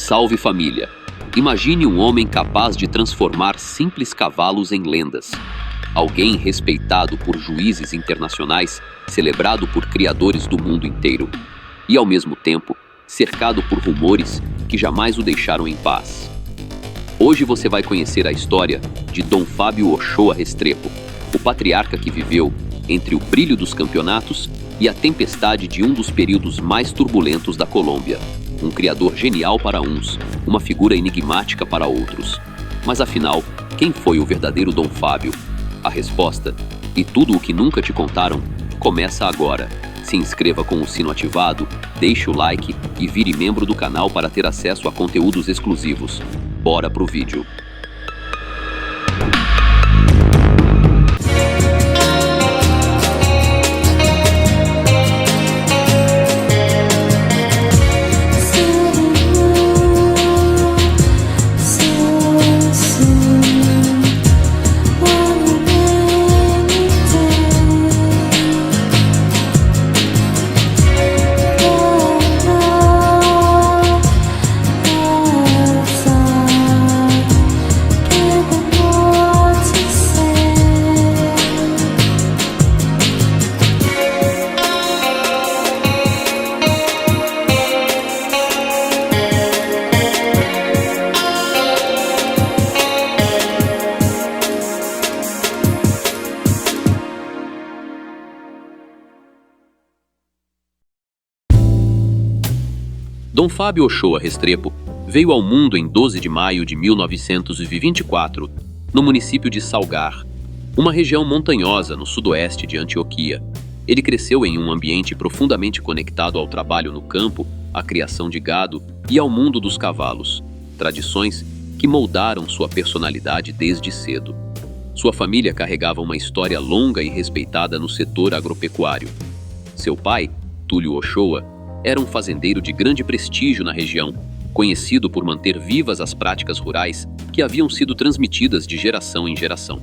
Salve família! Imagine um homem capaz de transformar simples cavalos em lendas. Alguém respeitado por juízes internacionais, celebrado por criadores do mundo inteiro. E ao mesmo tempo, cercado por rumores que jamais o deixaram em paz. Hoje você vai conhecer a história de Dom Fábio Ochoa Restrepo, o patriarca que viveu entre o brilho dos campeonatos e a tempestade de um dos períodos mais turbulentos da Colômbia. Um criador genial para uns, uma figura enigmática para outros. Mas afinal, quem foi o verdadeiro Dom Fábio? A resposta, e tudo o que nunca te contaram, começa agora. Se inscreva com o sino ativado, deixe o like e vire membro do canal para ter acesso a conteúdos exclusivos. Bora pro vídeo. Dom Fábio Ochoa Restrepo veio ao mundo em 12 de maio de 1924, no município de Salgar, uma região montanhosa no sudoeste de Antioquia. Ele cresceu em um ambiente profundamente conectado ao trabalho no campo, à criação de gado e ao mundo dos cavalos, tradições que moldaram sua personalidade desde cedo. Sua família carregava uma história longa e respeitada no setor agropecuário. Seu pai, Túlio Ochoa, era um fazendeiro de grande prestígio na região, conhecido por manter vivas as práticas rurais que haviam sido transmitidas de geração em geração.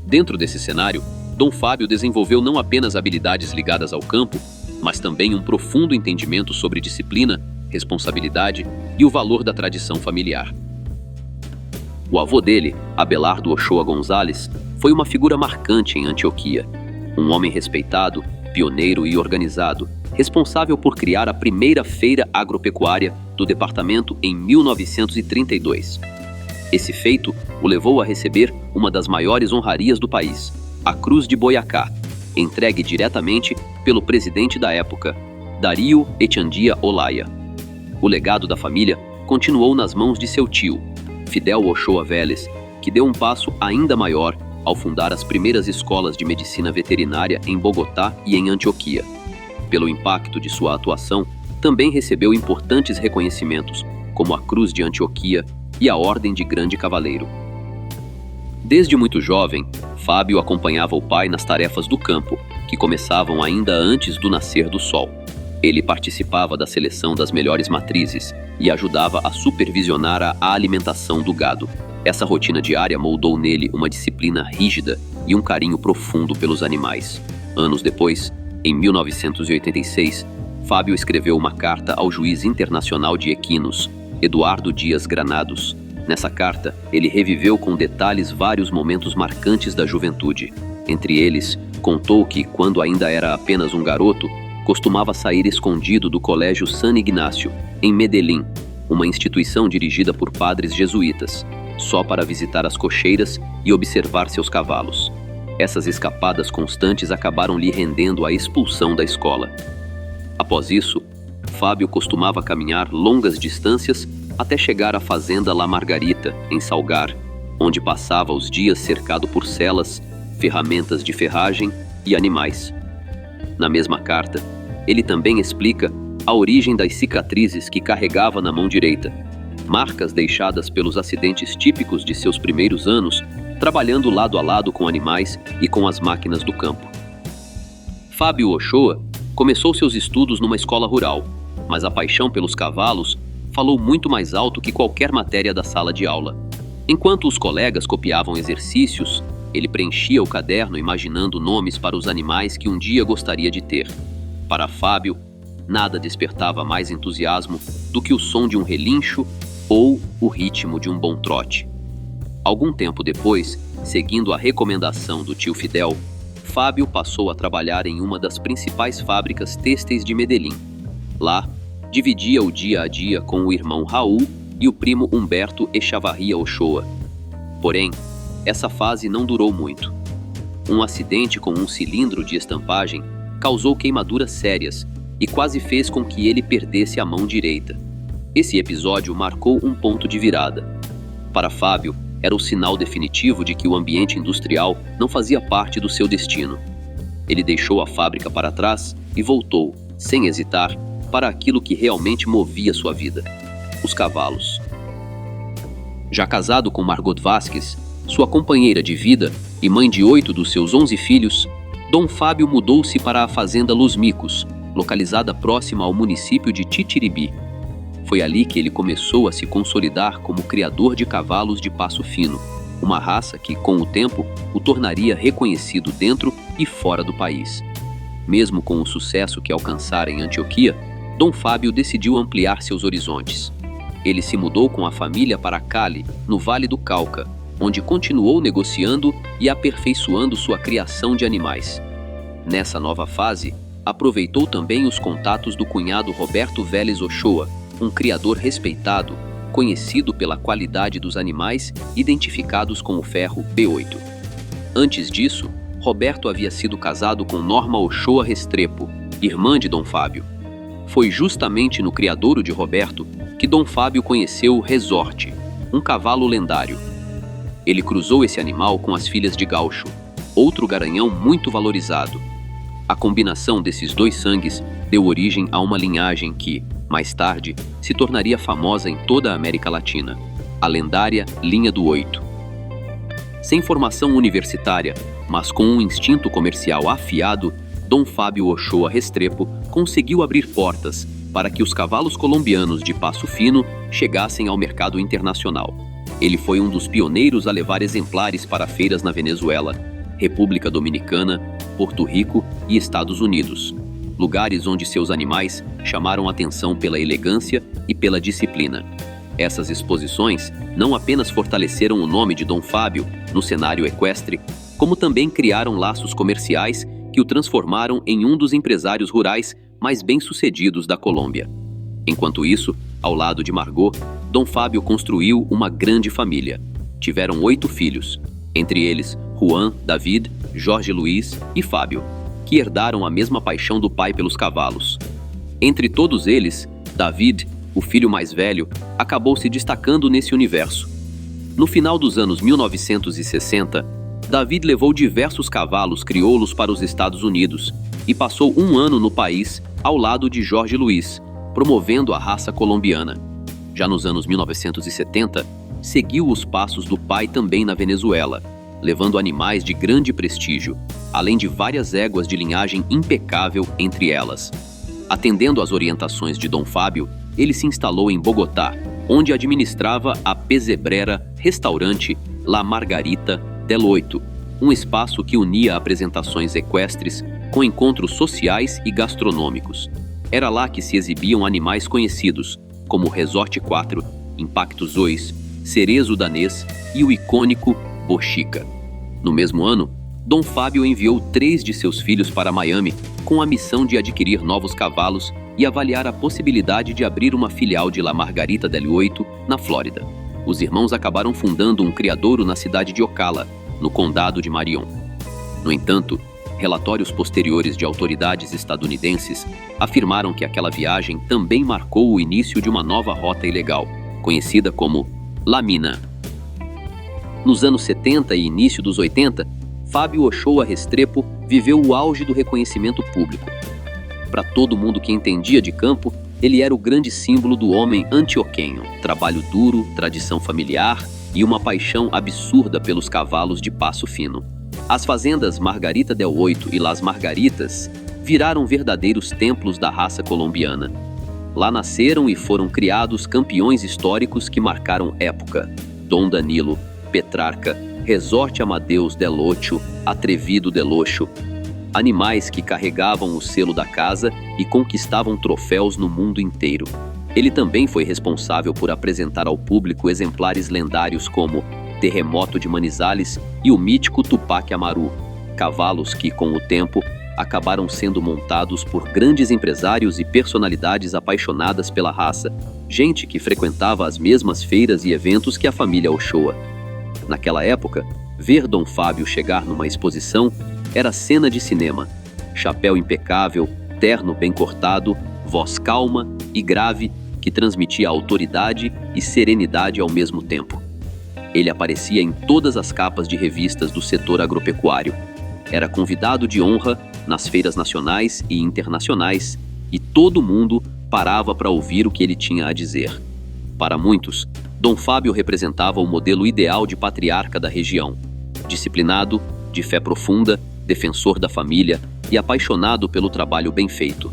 Dentro desse cenário, Dom Fábio desenvolveu não apenas habilidades ligadas ao campo, mas também um profundo entendimento sobre disciplina, responsabilidade e o valor da tradição familiar. O avô dele, Abelardo Ochoa Gonzalez, foi uma figura marcante em Antioquia, um homem respeitado, pioneiro e organizado, responsável por criar a primeira feira agropecuária do departamento em 1932. Esse feito o levou a receber uma das maiores honrarias do país, a Cruz de Boyacá, entregue diretamente pelo presidente da época, Darío Echeandia Olaya. O legado da família continuou nas mãos de seu tio, Fidel Ochoa Vélez, que deu um passo ainda maior ao fundar as primeiras escolas de medicina veterinária em Bogotá e em Antioquia. Pelo impacto de sua atuação, também recebeu importantes reconhecimentos, como a Cruz de Antioquia e a Ordem de Grande Cavaleiro. Desde muito jovem, Fábio acompanhava o pai nas tarefas do campo, que começavam ainda antes do nascer do sol. Ele participava da seleção das melhores matrizes e ajudava a supervisionar a alimentação do gado. Essa rotina diária moldou nele uma disciplina rígida e um carinho profundo pelos animais. Anos depois, em 1986, Fábio escreveu uma carta ao juiz internacional de equinos, Eduardo Dias Granados. Nessa carta, ele reviveu com detalhes vários momentos marcantes da juventude. Entre eles, contou que, quando ainda era apenas um garoto, costumava sair escondido do Colégio San Ignacio, em Medellín, uma instituição dirigida por padres jesuítas, só para visitar as cocheiras e observar seus cavalos. Essas escapadas constantes acabaram lhe rendendo a expulsão da escola. Após isso, Fábio costumava caminhar longas distâncias até chegar à fazenda La Margarita, em Salgar, onde passava os dias cercado por celas, ferramentas de ferragem e animais. Na mesma carta, ele também explica a origem das cicatrizes que carregava na mão direita, marcas deixadas pelos acidentes típicos de seus primeiros anos, trabalhando lado a lado com animais e com as máquinas do campo. Fábio Ochoa começou seus estudos numa escola rural, mas a paixão pelos cavalos falou muito mais alto que qualquer matéria da sala de aula. Enquanto os colegas copiavam exercícios, ele preenchia o caderno imaginando nomes para os animais que um dia gostaria de ter. Para Fábio, Nada despertava mais entusiasmo do que o som de um relincho ou o ritmo de um bom trote. Algum tempo depois, seguindo a recomendação do tio Fidel, Fábio passou a trabalhar em uma das principais fábricas têxteis de Medellín. Lá, dividia o dia a dia com o irmão Raul e o primo Humberto Echavarria Ochoa. Porém, essa fase não durou muito. Um acidente com um cilindro de estampagem causou queimaduras sérias e quase fez com que ele perdesse a mão direita. Esse episódio marcou um ponto de virada. Para Fábio, era o sinal definitivo de que o ambiente industrial não fazia parte do seu destino. Ele deixou a fábrica para trás e voltou, sem hesitar, para aquilo que realmente movia sua vida: os cavalos. Já casado com Margot Vasquez, sua companheira de vida e mãe de 8 dos seus 11 filhos, Dom Fábio mudou-se para a fazenda Los Micos, localizada próxima ao município de Titiribi. Foi ali que ele começou a se consolidar como criador de cavalos de passo fino, uma raça que, com o tempo, o tornaria reconhecido dentro e fora do país. Mesmo com o sucesso que alcançara em Antioquia, Dom Fábio decidiu ampliar seus horizontes. Ele se mudou com a família para Cali, no Vale do Cauca, onde continuou negociando e aperfeiçoando sua criação de animais. Nessa nova fase, aproveitou também os contatos do cunhado Roberto Vélez Ochoa, um criador respeitado, conhecido pela qualidade dos animais identificados com o ferro B8. Antes disso, Roberto havia sido casado com Norma Ochoa Restrepo, irmã de Dom Fábio. Foi justamente no criadouro de Roberto que Dom Fábio conheceu o Resorte, um cavalo lendário. Ele cruzou esse animal com as filhas de Gaucho, outro garanhão muito valorizado. A combinação desses dois sangues deu origem a uma linhagem que, mais tarde, se tornaria famosa em toda a América Latina, a lendária Linha do Oito. Sem formação universitária, mas com um instinto comercial afiado, Dom Fábio Ochoa Restrepo conseguiu abrir portas para que os cavalos colombianos de passo fino chegassem ao mercado internacional. Ele foi um dos pioneiros a levar exemplares para feiras na Venezuela, República Dominicana, Porto Rico e Estados Unidos, lugares onde seus animais chamaram atenção pela elegância e pela disciplina. Essas exposições não apenas fortaleceram o nome de Dom Fábio no cenário equestre, como também criaram laços comerciais que o transformaram em um dos empresários rurais mais bem-sucedidos da Colômbia. Enquanto isso, ao lado de Margot, Dom Fábio construiu uma grande família. Tiveram 8 filhos, entre eles Juan, David, Jorge Luiz e Fábio, que herdaram a mesma paixão do pai pelos cavalos. Entre todos eles, David, o filho mais velho, acabou se destacando nesse universo. No final dos anos 1960, David levou diversos cavalos crioulos para os Estados Unidos e passou 1 ano no país ao lado de Jorge Luiz, promovendo a raça colombiana. Já nos anos 1970, seguiu os passos do pai também na Venezuela, levando animais de grande prestígio, além de várias éguas de linhagem impecável entre elas. Atendendo às orientações de Dom Fábio, ele se instalou em Bogotá, onde administrava a pesebrera restaurante La Margarita del Oito, um espaço que unia apresentações equestres com encontros sociais e gastronômicos. Era lá que se exibiam animais conhecidos, como o Resorte 4, Impacto Zois, Cerezo Danês e o icônico Bochica. No mesmo ano, Dom Fábio enviou 3 de seus filhos para Miami com a missão de adquirir novos cavalos e avaliar a possibilidade de abrir uma filial de La Margarita del Oito na Flórida. Os irmãos acabaram fundando um criadouro na cidade de Ocala, no condado de Marion. No entanto, relatórios posteriores de autoridades estadunidenses afirmaram que aquela viagem também marcou o início de uma nova rota ilegal, conhecida como La Mina. Nos anos 70 e início dos 80, Fábio Ochoa Restrepo viveu o auge do reconhecimento público. Para todo mundo que entendia de campo, ele era o grande símbolo do homem antioquenho, trabalho duro, tradição familiar e uma paixão absurda pelos cavalos de passo fino. As fazendas Margarita del Oito e Las Margaritas viraram verdadeiros templos da raça colombiana. Lá nasceram e foram criados campeões históricos que marcaram época: Dom Danilo, Petrarca, Resorte Amadeus del Ocho, Atrevido del Ocho. Animais que carregavam o selo da casa e conquistavam troféus no mundo inteiro. Ele também foi responsável por apresentar ao público exemplares lendários como Terremoto de Manizales e o mítico Tupac Amaru, cavalos que, com o tempo, acabaram sendo montados por grandes empresários e personalidades apaixonadas pela raça, gente que frequentava as mesmas feiras e eventos que a família Ochoa. Naquela época, ver Dom Fábio chegar numa exposição era cena de cinema. Chapéu impecável, terno bem cortado, voz calma e grave que transmitia autoridade e serenidade ao mesmo tempo. Ele aparecia em todas as capas de revistas do setor agropecuário. Era convidado de honra nas feiras nacionais e internacionais e todo mundo parava para ouvir o que ele tinha a dizer. Para muitos, Dom Fábio representava o modelo ideal de patriarca da região. Disciplinado, de fé profunda, defensor da família e apaixonado pelo trabalho bem feito.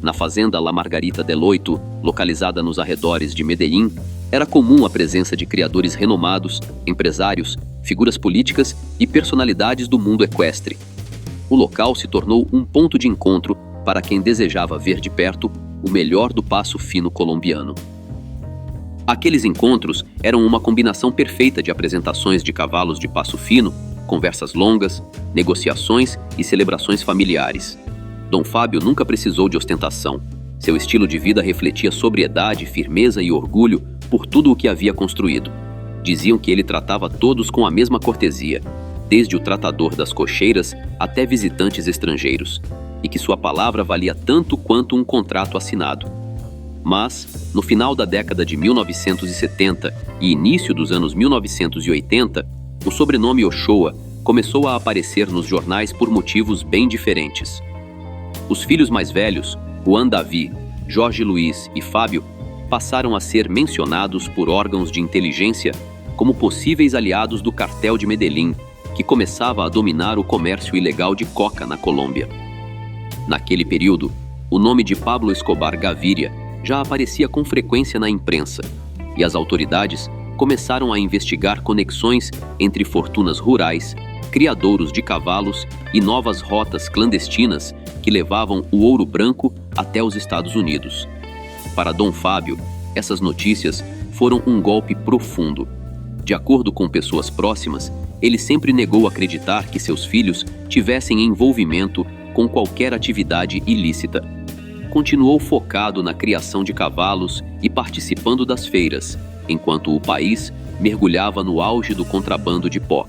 Na fazenda La Margarita del Oito, localizada nos arredores de Medellín, era comum a presença de criadores renomados, empresários, figuras políticas e personalidades do mundo equestre. O local se tornou um ponto de encontro para quem desejava ver de perto o melhor do passo fino colombiano. Aqueles encontros eram uma combinação perfeita de apresentações de cavalos de passo fino, conversas longas, negociações e celebrações familiares. Dom Fábio nunca precisou de ostentação. Seu estilo de vida refletia sobriedade, firmeza e orgulho por tudo o que havia construído. Diziam que ele tratava todos com a mesma cortesia, desde o tratador das cocheiras até visitantes estrangeiros, e que sua palavra valia tanto quanto um contrato assinado. Mas, no final da década de 1970 e início dos anos 1980, o sobrenome Ochoa começou a aparecer nos jornais por motivos bem diferentes. Os filhos mais velhos, Juan Davi, Jorge Luiz e Fábio, passaram a ser mencionados por órgãos de inteligência como possíveis aliados do cartel de Medellín, que começava a dominar o comércio ilegal de coca na Colômbia. Naquele período, o nome de Pablo Escobar Gaviria já aparecia com frequência na imprensa, e as autoridades começaram a investigar conexões entre fortunas rurais, criadouros de cavalos e novas rotas clandestinas que levavam o ouro branco até os Estados Unidos. Para Dom Fábio, essas notícias foram um golpe profundo. De acordo com pessoas próximas, ele sempre negou acreditar que seus filhos tivessem envolvimento com qualquer atividade ilícita. Continuou focado na criação de cavalos e participando das feiras, enquanto o país mergulhava no auge do contrabando de pó.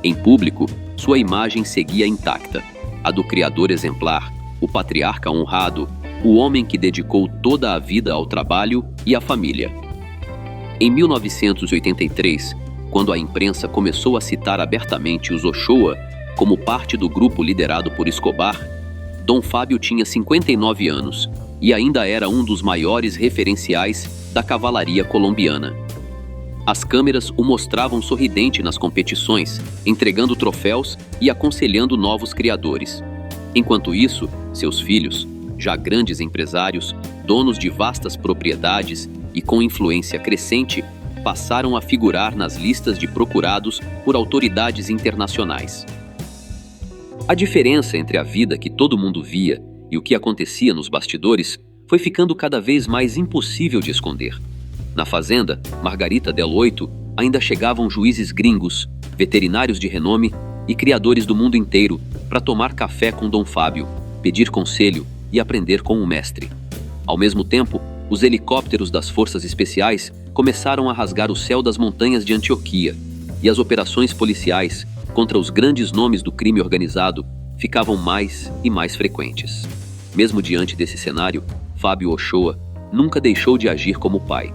Em público, sua imagem seguia intacta, a do criador exemplar, o patriarca honrado, o homem que dedicou toda a vida ao trabalho e à família. Em 1983, quando a imprensa começou a citar abertamente os Ochoa como parte do grupo liderado por Escobar, Dom Fábio tinha 59 anos e ainda era um dos maiores referenciais da cavalaria colombiana. As câmeras o mostravam sorridente nas competições, entregando troféus e aconselhando novos criadores. Enquanto isso, seus filhos, já grandes empresários, donos de vastas propriedades e com influência crescente, passaram a figurar nas listas de procurados por autoridades internacionais. A diferença entre a vida que todo mundo via e o que acontecia nos bastidores foi ficando cada vez mais impossível de esconder. Na fazenda Margarita del Oito ainda chegavam juízes gringos, veterinários de renome e criadores do mundo inteiro para tomar café com Dom Fábio, pedir conselho e aprender com o mestre. Ao mesmo tempo, os helicópteros das forças especiais começaram a rasgar o céu das montanhas de Antioquia, e as operações policiais contra os grandes nomes do crime organizado ficavam mais e mais frequentes. Mesmo diante desse cenário, Fábio Ochoa nunca deixou de agir como pai.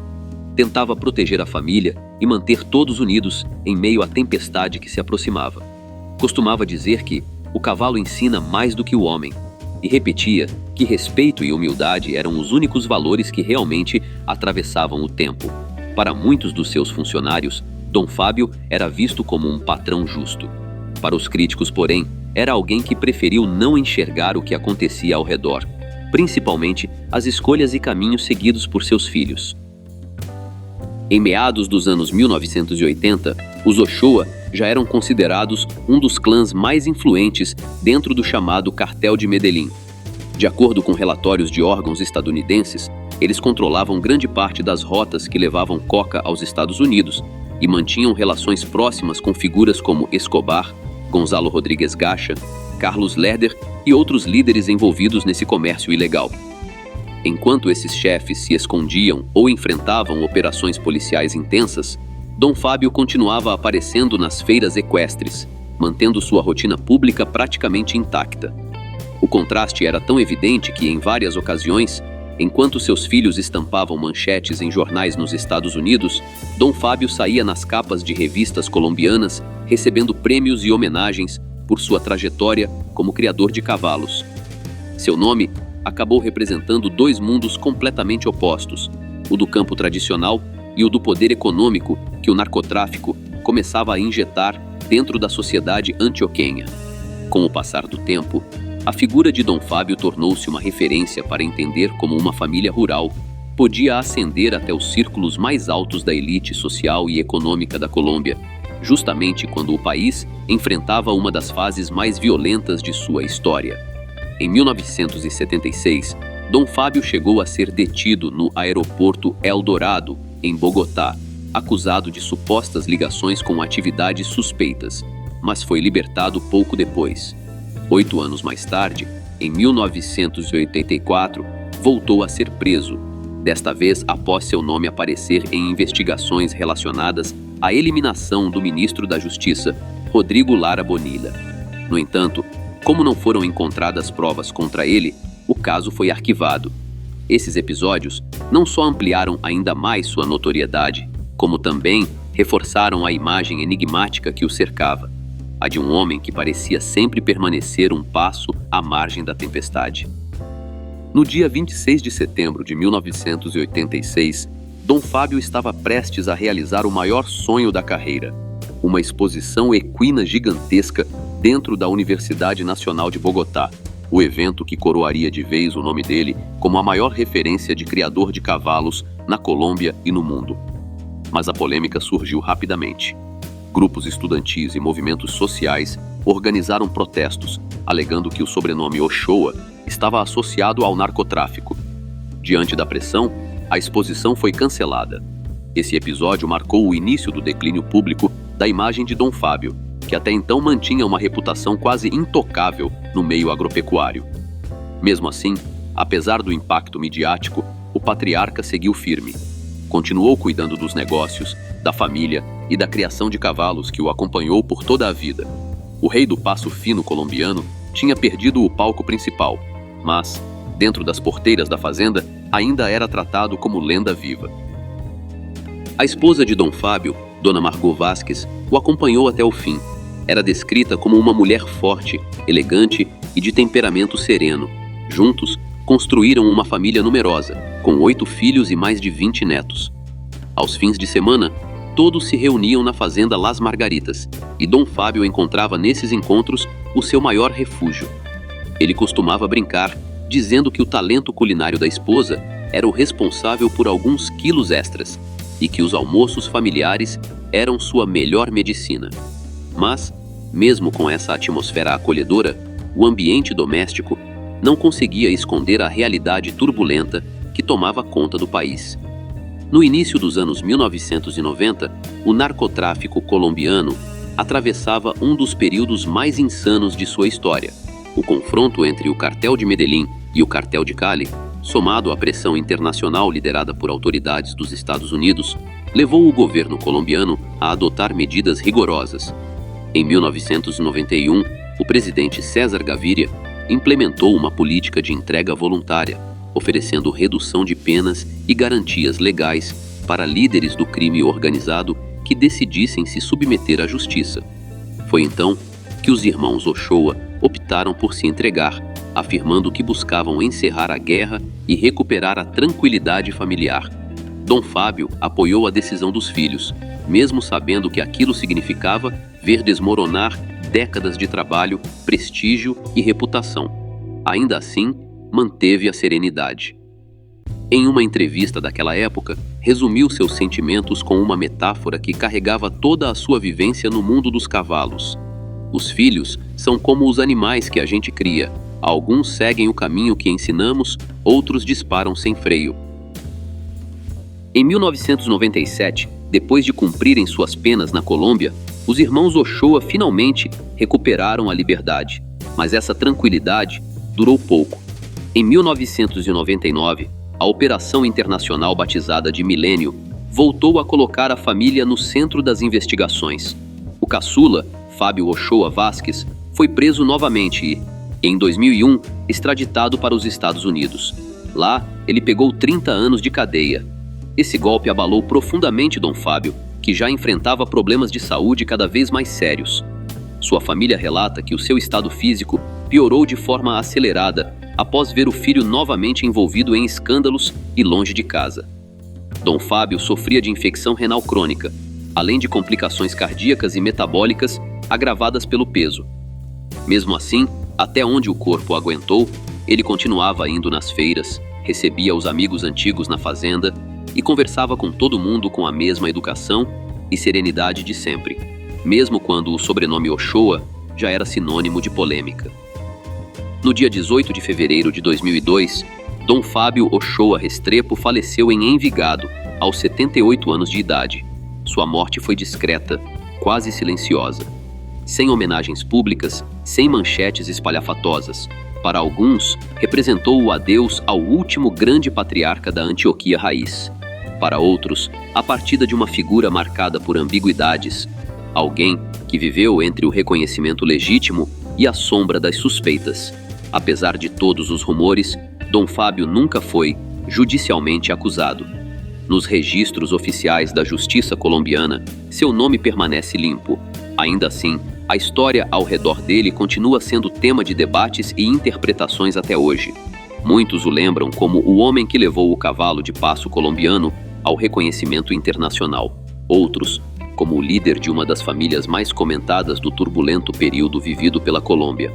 Tentava proteger a família e manter todos unidos em meio à tempestade que se aproximava. Costumava dizer que o cavalo ensina mais do que o homem, e repetia que respeito e humildade eram os únicos valores que realmente atravessavam o tempo. Para muitos dos seus funcionários, Dom Fábio era visto como um patrão justo. Para os críticos, porém, era alguém que preferiu não enxergar o que acontecia ao redor, principalmente as escolhas e caminhos seguidos por seus filhos. Em meados dos anos 1980, os Ochoa já eram considerados um dos clãs mais influentes dentro do chamado Cartel de Medellín. De acordo com relatórios de órgãos estadunidenses, eles controlavam grande parte das rotas que levavam coca aos Estados Unidos e mantinham relações próximas com figuras como Escobar, Gonzalo Rodrigues Gacha, Carlos Lerder e outros líderes envolvidos nesse comércio ilegal. Enquanto esses chefes se escondiam ou enfrentavam operações policiais intensas, Dom Fábio continuava aparecendo nas feiras equestres, mantendo sua rotina pública praticamente intacta. O contraste era tão evidente que, em várias ocasiões, enquanto seus filhos estampavam manchetes em jornais nos Estados Unidos, Dom Fábio saía nas capas de revistas colombianas, recebendo prêmios e homenagens por sua trajetória como criador de cavalos. Seu nome acabou representando dois mundos completamente opostos, o do campo tradicional e o do poder econômico que o narcotráfico começava a injetar dentro da sociedade antioquenha. Com o passar do tempo, a figura de Dom Fábio tornou-se uma referência para entender como uma família rural podia ascender até os círculos mais altos da elite social e econômica da Colômbia, justamente quando o país enfrentava uma das fases mais violentas de sua história. Em 1976, Dom Fábio chegou a ser detido no aeroporto El Dorado, em Bogotá, acusado de supostas ligações com atividades suspeitas, mas foi libertado pouco depois. 8 anos mais tarde, em 1984, voltou a ser preso, desta vez após seu nome aparecer em investigações relacionadas à eliminação do ministro da Justiça, Rodrigo Lara Bonilla. No entanto, como não foram encontradas provas contra ele, o caso foi arquivado. Esses episódios não só ampliaram ainda mais sua notoriedade, como também reforçaram a imagem enigmática que o cercava, a de um homem que parecia sempre permanecer um passo à margem da tempestade. No dia 26 de setembro de 1986, Dom Fábio estava prestes a realizar o maior sonho da carreira, uma exposição equina gigantesca dentro da Universidade Nacional de Bogotá, o evento que coroaria de vez o nome dele como a maior referência de criador de cavalos na Colômbia e no mundo. Mas a polêmica surgiu rapidamente. Grupos estudantis e movimentos sociais organizaram protestos, alegando que o sobrenome Ochoa estava associado ao narcotráfico. Diante da pressão, a exposição foi cancelada. Esse episódio marcou o início do declínio público da imagem de Dom Fábio, que até então mantinha uma reputação quase intocável no meio agropecuário. Mesmo assim, apesar do impacto midiático, o patriarca seguiu firme. Continuou cuidando dos negócios, da família e da criação de cavalos que o acompanhou por toda a vida. O rei do passo fino colombiano tinha perdido o palco principal, mas, dentro das porteiras da fazenda, ainda era tratado como lenda viva. A esposa de Dom Fábio, Dona Margot Vasquez, o acompanhou até o fim. Era descrita como uma mulher forte, elegante e de temperamento sereno. Juntos, construíram uma família numerosa, com 8 filhos e mais de 20 netos. Aos fins de semana, todos se reuniam na fazenda Las Margaritas, e Dom Fábio encontrava nesses encontros o seu maior refúgio. Ele costumava brincar, dizendo que o talento culinário da esposa era o responsável por alguns quilos extras, e que os almoços familiares eram sua melhor medicina. Mas, mesmo com essa atmosfera acolhedora, o ambiente doméstico não conseguia esconder a realidade turbulenta que tomava conta do país. No início dos anos 1990, o narcotráfico colombiano atravessava um dos períodos mais insanos de sua história. O confronto entre o cartel de Medellín e o cartel de Cali, somado à pressão internacional liderada por autoridades dos Estados Unidos, levou o governo colombiano a adotar medidas rigorosas. Em 1991, o presidente César Gaviria implementou uma política de entrega voluntária, oferecendo redução de penas e garantias legais para líderes do crime organizado que decidissem se submeter à justiça. Foi então que os irmãos Ochoa optaram por se entregar, afirmando que buscavam encerrar a guerra e recuperar a tranquilidade familiar. Dom Fábio apoiou a decisão dos filhos, mesmo sabendo que aquilo significava ver desmoronar décadas de trabalho, prestígio e reputação. Ainda assim, manteve a serenidade. Em uma entrevista daquela época, resumiu seus sentimentos com uma metáfora que carregava toda a sua vivência no mundo dos cavalos. Os filhos são como os animais que a gente cria. Alguns seguem o caminho que ensinamos, outros disparam sem freio. Em 1997, depois de cumprirem suas penas na Colômbia, os irmãos Ochoa finalmente recuperaram a liberdade. Mas essa tranquilidade durou pouco. Em 1999, a operação internacional batizada de Milênio voltou a colocar a família no centro das investigações. O caçula, Fábio Ochoa Vázquez, foi preso novamente e, em 2001, extraditado para os Estados Unidos. Lá, ele pegou 30 anos de cadeia. Esse golpe abalou profundamente Dom Fábio, que já enfrentava problemas de saúde cada vez mais sérios. Sua família relata que o seu estado físico piorou de forma acelerada após ver o filho novamente envolvido em escândalos e longe de casa. Dom Fábio sofria de infecção renal crônica, além de complicações cardíacas e metabólicas agravadas pelo peso. Mesmo assim, até onde o corpo aguentou, ele continuava indo nas feiras, recebia os amigos antigos na fazenda e conversava com todo mundo com a mesma educação e serenidade de sempre, mesmo quando o sobrenome Ochoa já era sinônimo de polêmica. No dia 18 de fevereiro de 2002, Dom Fábio Ochoa Restrepo faleceu em Envigado, aos 78 anos de idade. Sua morte foi discreta, quase silenciosa. Sem homenagens públicas, sem manchetes espalhafatosas. Para alguns, representou o adeus ao último grande patriarca da Antioquia raiz. Para outros, a partida de uma figura marcada por ambiguidades. Alguém que viveu entre o reconhecimento legítimo e a sombra das suspeitas. Apesar de todos os rumores, Dom Fábio nunca foi judicialmente acusado. Nos registros oficiais da justiça colombiana, seu nome permanece limpo. Ainda assim, a história ao redor dele continua sendo tema de debates e interpretações até hoje. Muitos o lembram como o homem que levou o cavalo de passo colombiano ao reconhecimento internacional. Outros, como o líder de uma das famílias mais comentadas do turbulento período vivido pela Colômbia.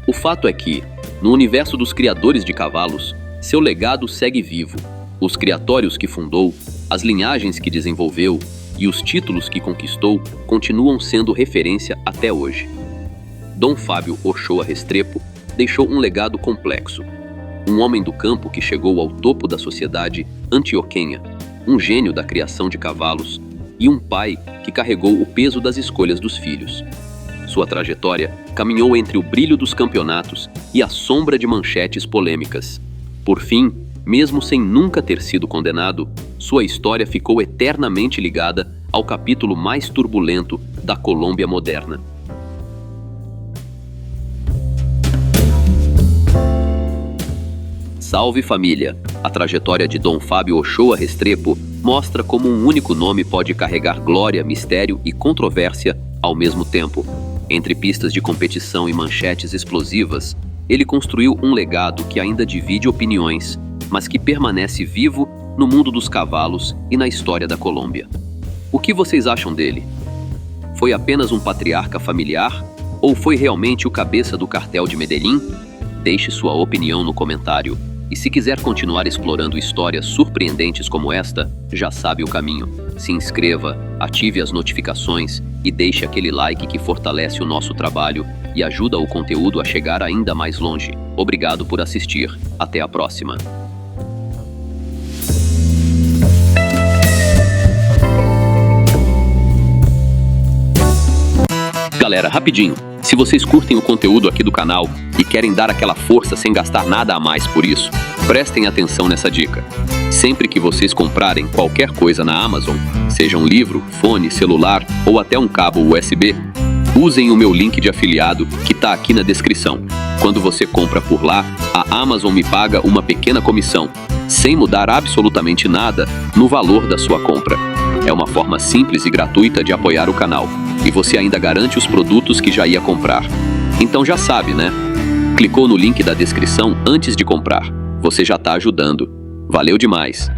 O fato é que, no universo dos criadores de cavalos, seu legado segue vivo. Os criatórios que fundou, as linhagens que desenvolveu e os títulos que conquistou continuam sendo referência até hoje. Dom Fábio Ochoa Restrepo deixou um legado complexo. Um homem do campo que chegou ao topo da sociedade antioquenha, um gênio da criação de cavalos e um pai que carregou o peso das escolhas dos filhos. Sua trajetória caminhou entre o brilho dos campeonatos e a sombra de manchetes polêmicas. Por fim, mesmo sem nunca ter sido condenado, sua história ficou eternamente ligada ao capítulo mais turbulento da Colômbia moderna. Salve família! A trajetória de Dom Fábio Ochoa Restrepo mostra como um único nome pode carregar glória, mistério e controvérsia ao mesmo tempo. Entre pistas de competição e manchetes explosivas, ele construiu um legado que ainda divide opiniões, mas que permanece vivo no mundo dos cavalos e na história da Colômbia. O que vocês acham dele? Foi apenas um patriarca familiar ou foi realmente o cabeça do cartel de Medellín? Deixe sua opinião no comentário. E se quiser continuar explorando histórias surpreendentes como esta, já sabe o caminho. Se inscreva, ative as notificações e deixe aquele like que fortalece o nosso trabalho e ajuda o conteúdo a chegar ainda mais longe. Obrigado por assistir. Até a próxima. Galera, rapidinho. Se vocês curtem o conteúdo aqui do canal e querem dar aquela força sem gastar nada a mais por isso, prestem atenção nessa dica. Sempre que vocês comprarem qualquer coisa na Amazon, seja um livro, fone, celular ou até um cabo USB, usem o meu link de afiliado que está aqui na descrição. Quando você compra por lá, a Amazon me paga uma pequena comissão, sem mudar absolutamente nada no valor da sua compra. É uma forma simples e gratuita de apoiar o canal. E você ainda garante os produtos que já ia comprar. Então já sabe, né? Clicou no link da descrição antes de comprar. Você já está ajudando. Valeu demais!